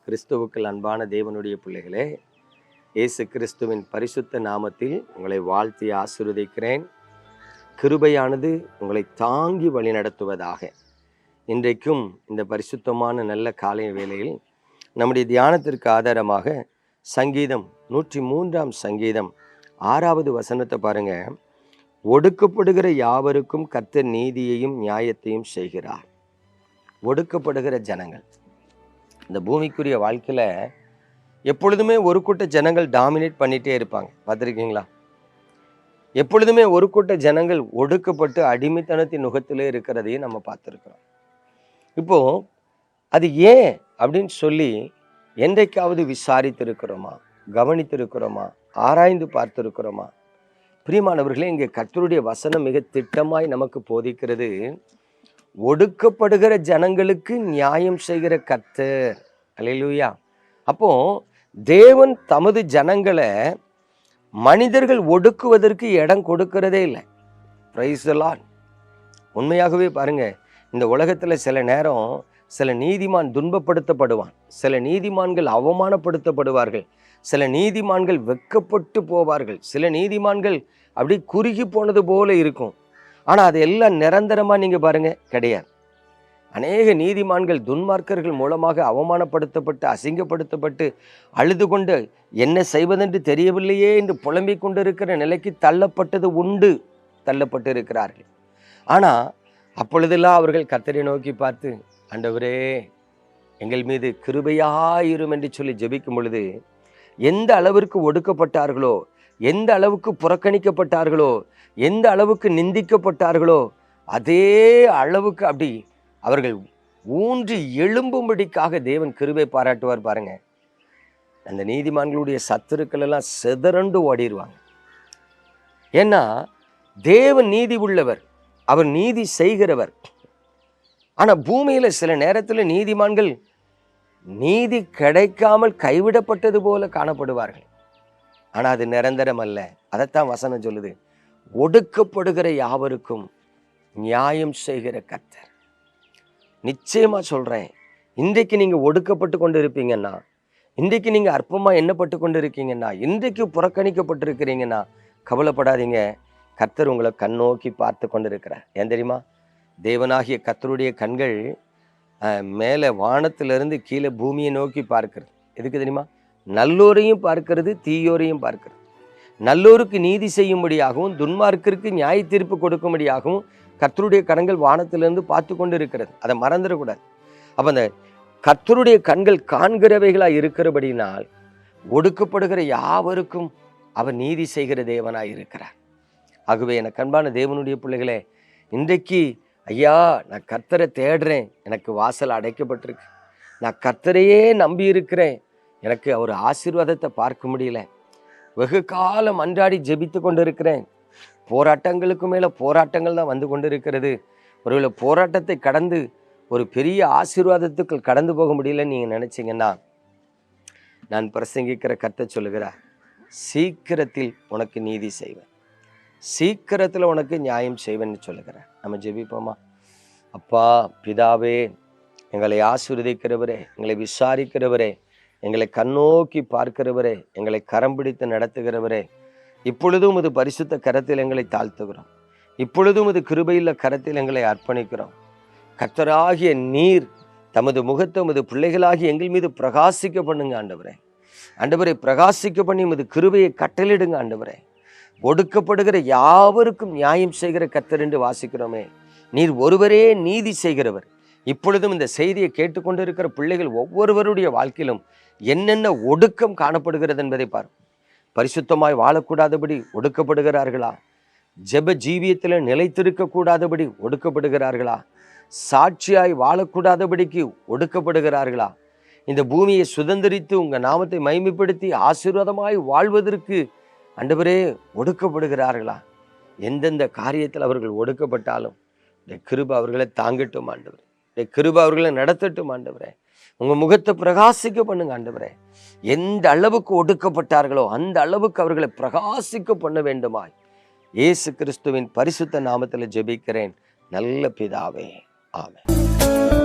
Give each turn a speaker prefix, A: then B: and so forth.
A: கிறிஸ்துவுக்குள் அன்பான தேவனுடைய பிள்ளைகளே, இயேசு கிறிஸ்துவின் பரிசுத்த நாமத்தில் உங்களை வாழ்த்தி ஆசீர்வதிக்கிறேன். கிருபையானது உங்களை தாங்கி வழிநடத்துவதாக. இன்றைக்கும் இந்த பரிசுத்தமான நல்ல காலை வேளையில் நம்முடைய தியானத்திற்கு ஆதாரமாக சங்கீதம் 103 சங்கீதம் 6வது வசனத்தை பாருங்க. ஒடுக்கப்படுகிற யாவருக்கும் கர்த்தர் நீதியையும் நியாயத்தையும் செய்கிறார். ஒடுக்கப்படுகிற ஜனங்கள், இந்த பூமிக்குரிய வாழ்க்கையில் எப்பொழுதுமே ஒரு கூட்ட ஜனங்கள் டாமினேட் பண்ணிகிட்டே இருப்பாங்க. பார்த்துருக்கீங்களா? எப்பொழுதுமே ஒரு கூட்ட ஜனங்கள் ஒடுக்கப்பட்டு அடிமைத்தனத்தின் நுகத்திலே இருக்கிறதையும் நம்ம பார்த்துருக்கிறோம். இப்போது அது ஏன் அப்படின்னு சொல்லி என்றைக்காவது விசாரித்திருக்கிறோமா, கவனித்திருக்கிறோமா, ஆராய்ந்து பார்த்திருக்கிறோமா? பிரியமானவர்களே, இங்கே கர்த்தருடைய வசனம் மிக திட்டமாய் நமக்கு போதிக்கிறது. ஒடுக்கப்படுகிற ஜனங்களுக்கு நியாயம் செய்கிற கர்த்தர். அல்லேலூயா. அப்போ தேவன் தமது ஜனங்களை மனிதர்கள் ஒடுக்குவதற்கு இடம் கொடுக்கிறதே இல்லை. Praise the Lord. உண்மையாகவே பாருங்க, இந்த உலகத்தில் சில நேரம் சில நீதிமான் துன்பப்படுத்தப்படுவான், சில நீதிமான்கள் அவமானப்படுத்தப்படுவார்கள், சில நீதிமான்கள் வெட்கப்பட்டு போவார்கள், சில நீதிமான்கள் அப்படி குறுகி போனது போல இருக்கும். ஆனால் அது எல்லாம் நிரந்தரமாக நீங்கள் பாருங்க கிடையாது. அநேக நீதிமான்கள் துன்மார்க்கர்கள் மூலமாக அவமானப்படுத்தப்பட்டு அசிங்கப்படுத்தப்பட்டு அழுது கொண்டு என்ன செய்வதென்று தெரியவில்லையே என்று புலம்பிக் கொண்டு இருக்கிற நிலைக்கு தள்ளப்பட்டது உண்டு, தள்ளப்பட்டு இருக்கிறார்கள். ஆனால் அப்பொழுதெல்லாம் அவர்கள் கர்த்தரை நோக்கி பார்த்து, ஆண்டவரே எங்கள் மீது கிருபையாயிரும் என்று சொல்லி ஜெபிக்கும் பொழுது எந்த அளவிற்கு ஒடுக்கப்பட்டார்களோ, எந்த அளவுக்கு புறக்கணிக்கப்பட்டார்களோ, எந்த அளவுக்கு நிந்திக்கப்பட்டார்களோ அதே அளவுக்கு அப்படி அவர்கள் ஊன்றி எழும்பும்படிக்காக தேவன் கிருபை பாராட்டுவார். பாருங்க, அந்த நீதிமான்களுடைய சத்துருக்கள் எல்லாம் சிதறண்டு ஓடிடுவாங்க. ஏன்னா தேவன் நீதி உள்ளவர், அவர் நீதி செய்கிறவர். ஆனால் பூமியில் சில நேரத்தில் நீதிமான்கள் நீதி கிடைக்காமல் கைவிடப்பட்டது போல காணப்படுவார்கள். ஆனால் அது நிரந்தரம் அல்ல. அதைத்தான் வசனம் சொல்லுது, ஒடுக்கப்படுகிற யாவருக்கும் நியாயம் செய்கிற கர்த்தர். நிச்சயமா சொல்றேன், இன்றைக்கு நீங்க ஒடுக்கப்பட்டு கொண்டு இருப்பீங்கன்னா, இன்றைக்கு நீங்க அற்பமா எண்ணப்பட்டு கொண்டு இருக்கீங்கன்னா, இன்றைக்கு புறக்கணிக்கப்பட்டிருக்கிறீங்கன்னா கவலைப்படாதீங்க. கர்த்தர் உங்களை கண்ணோக்கி பார்த்து கொண்டு இருக்கிறார். ஏன் தெரியுமா? தேவனாகிய கர்த்தருடைய கண்கள் மேலே வானத்திலிருந்து கீழே பூமியை நோக்கி பார்க்கிறது. எதுக்கு தெரியுமா? நல்லோரையும் பார்க்கிறது, தீயோரையும் பார்க்கிறது. நல்லோருக்கு நீதி செய்யும்படியாகவும் துன்மார்க்கருக்கு நியாய தீர்ப்பு கொடுக்கும்படியாகவும் கர்த்தருடைய கண்கள் வானத்திலிருந்து பார்த்து கொண்டு இருக்கிறது. அதை மறந்துடக்கூடாது. அப்போ அந்த கர்த்தருடைய கண்கள் காண்கிறவைகளாக இருக்கிறபடினால் ஒடுக்கப்படுகிற யாவருக்கும் அவர் நீதி செய்கிற தேவனாய் இருக்கிறார். ஆகவே எனக்கு அன்பான தேவனுடைய பிள்ளைகளே, இன்றைக்கு ஐயா நான் கர்த்தரை தேடுறேன், எனக்கு வாசல் அடைக்கப்பட்டிருக்கு, நான் கர்த்தரையே நம்பி இருக்கிறேன், எனக்கு அவர் ஆசீர்வாதத்தை பார்க்க முடியல, வெகு காலம் அன்றாடி ஜெபித்து கொண்டு இருக்கிறேன், போராட்டங்களுக்கு மேலே போராட்டங்கள் தான் வந்து கொண்டு இருக்கிறது, ஒருவேளை போராட்டத்தை கடந்து ஒரு பெரிய ஆசீர்வாதத்துக்கு கடந்து போக முடியலன்னு நீங்கள் நினச்சிங்கன்னா, நான் பிரசங்கிக்கிற கர்த்தர் சொல்லுகிறார், சீக்கிரத்தில் உனக்கு நீதி செய்வேன், சீக்கிரத்தில் உனக்கு நியாயம் செய்வேன்னு சொல்லுகிறேன். நம்ம ஜெபிப்போமா? அப்பா பிதாவே, எங்களை ஆசீர்வதிக்கிறவரே, எங்களை விசாரிக்கிறவரே, எங்களை கண்ணோக்கி பார்க்கிறவரே, எங்களை கரம் பிடித்து நடத்துகிறவரே, இப்பொழுதும் இது பரிசுத்த கரத்தில் எங்களை தாழ்த்துகிறோம், இப்பொழுதும் இது கிருபையுள்ள கரத்தில் எங்களை அர்ப்பணிக்கிறோம். கர்த்தராகிய நீர் தமது முகத்தை உமது பிள்ளைகளாகி எங்கள் மீது பிரகாசிக்க பண்ணுங்க ஆண்டவரே. ஆண்டவரை பிரகாசிக்க பண்ணி உமது கிருபையை கட்டளிடுங்க ஆண்டவரே. ஒடுக்கப்படுகிற யாவருக்கும் நியாயம் செய்கிற கர்த்தர் என்று வாசிக்கிறோமே, நீர் ஒருவரே நீதி செய்கிறவர். இப்பொழுதும் இந்த செய்தியை கேட்டுக்கொண்டு இருக்கிற பிள்ளைகள் ஒவ்வொருவருடைய வாழ்க்கையிலும் என்னென்ன ஒடுக்கம் காணப்படுகிறது என்பதை பார். பரிசுத்தமாய் வாழக்கூடாதபடி ஒடுக்கப்படுகிறார்களா? ஜெப ஜீவியத்தில் நிலைத்திருக்க கூடாதபடி ஒடுக்கப்படுகிறார்களா? சாட்சியாய் வாழக்கூடாதபடிக்கு ஒடுக்கப்படுகிறார்களா? இந்த பூமியை சுதந்திரித்து உங்கள் நாமத்தை மகிமைப்படுத்தி ஆசீர்வாதமாய் வாழ்வதற்கு ஆண்டவரே ஒடுக்கப்படுகிறார்களா? எந்தெந்த காரியத்தில் அவர்கள் ஒடுக்கப்பட்டாலும் கிருபை அவர்களை தாங்கட்டும் ஆண்டவரே, கிருபை அவர்களை நடத்தட்டும் ஆண்டவரே. உங்கள் முகத்தை பிரகாசிக்க பண்ணுங்க ஆண்டவரே. எந்த அளவுக்கு ஒடுக்கப்பட்டார்களோ அந்த அளவுக்கு அவர்களை பிரகாசிக்க பண்ண வேண்டுமாய் இயேசு கிறிஸ்துவின் பரிசுத்த நாமத்தில் ஜெபிக்கிறேன் நல்ல பிதாவே, ஆமென்.